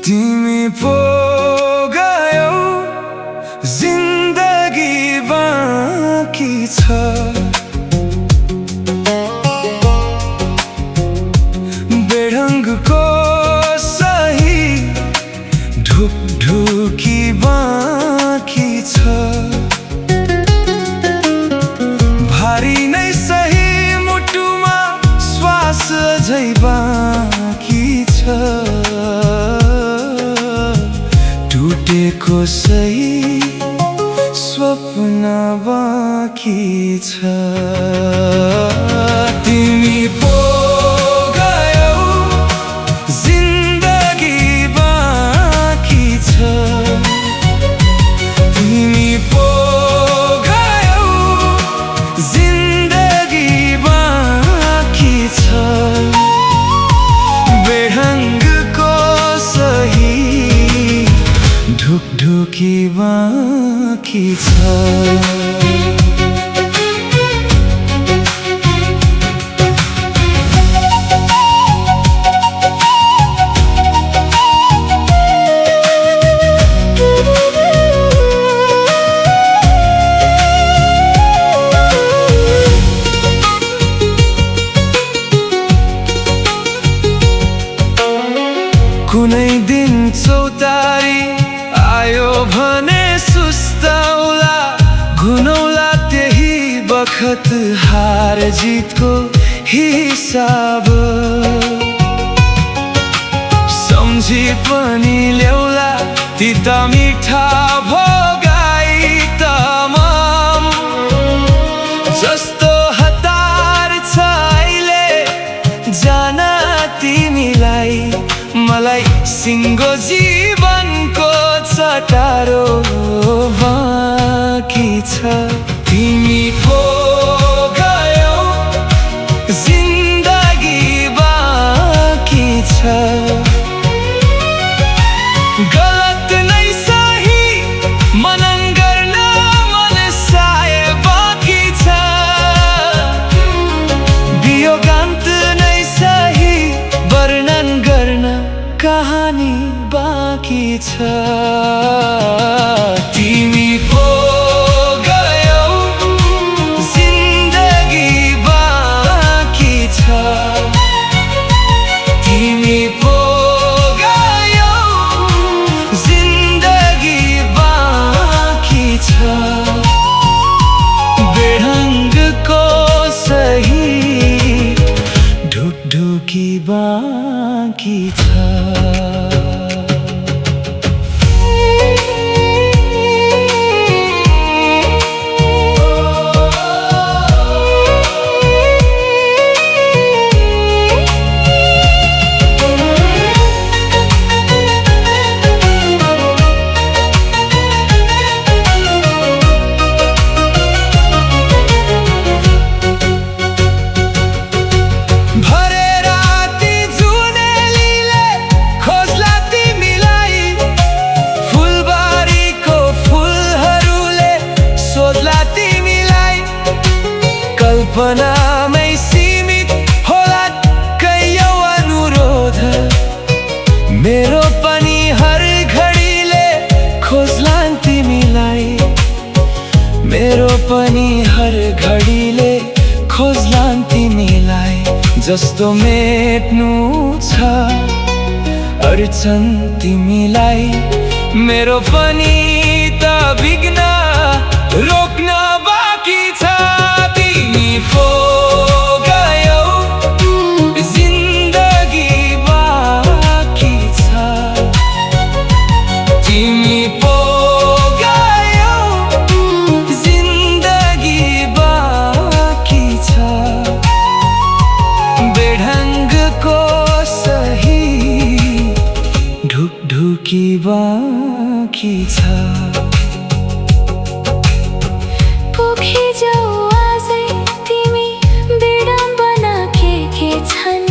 तिमी पो गयौ, जिन्दगी बाँकी छ। बेढङ्गको सही ढुकढुकी बाँकी छ। भारी नै सही मुटुमा श्वास अझै बाँकी छ। टुटेको सही स्वप्न बाँकी छ। तिमी पो गयौ, जिन्दगी बाँकी छ। तिमी पो गयौ, जिन्दगी बाँकी छ। बेढङ्गको सही ढुकढुकी बाँकी छ। कुनै दिन चौतारी आयो भने सुस्ताउला, घुनौला त्यही बखत हार जितको हिसाब। सम्झी पनि ल्याउला तिता मिठा भोगाई तमाम। जस्तो हतार छ अहिले जान तिमीलाई, मलाई सिङ्गो जीवनको चटारो बाँकी छ। तिमी पो गयौ, जिन्दगी बाँकी छ। गलत नै सही मनन गर्न मनसाय बाँकी छ। वियोगान्त नै सही वर्णन गर्न कहानी बाँकी छ। तिमी पो गयौ, जिन्दगी बाँकी छ। तिमी पो गयौ, जिन्दगी बाँकी छ। बेढङ्गको सही ढुकढुकी बाँकी छ। कल्पनामै सीमित होला कैयौँ अनुरोध। मेरो पनि हर घडीले खोज्लान् तिमीलाई। मेरो पनि हर घडीले खोज्लान् तिमीलाई। जस्तो मेट्नु छ अडचन तिमीलाई, मेरो पनि त विघ्न रोक्न बाँकी छ। तिमी पो गयौ, जिन्दगी बाँकी छ। तिमी पो गयौ, जिन्दगी बाँकी छ। बाँकी छ। पोखिजाऊ आजै तिमी विडम्बना के छन्,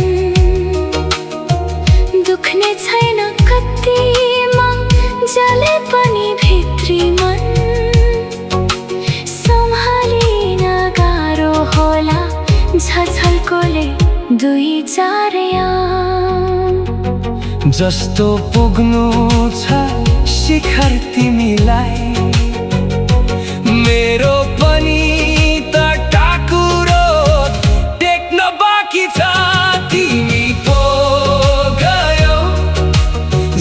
दुख्ने छैन कत्तिमा जले पनि भित्री मन, सम्हालिन गाह्रो होला झझल्कोले दुई चार याम। जस्तो पुग्नु छ शिखर तिमीलाई, मेरो पनि त टाकुरो टेक्न बाँकी छ। तिमी पो गयौ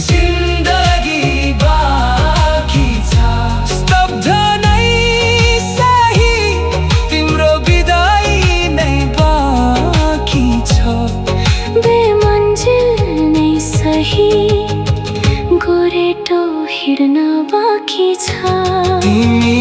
जिन्दगी बाँकी छ, स्तब्ध नै सही तिम्रो विदाई नै बाँकी छ। बेमन्जिल नै सही गोरेटो हिँड्न बाँकी छ। तिमी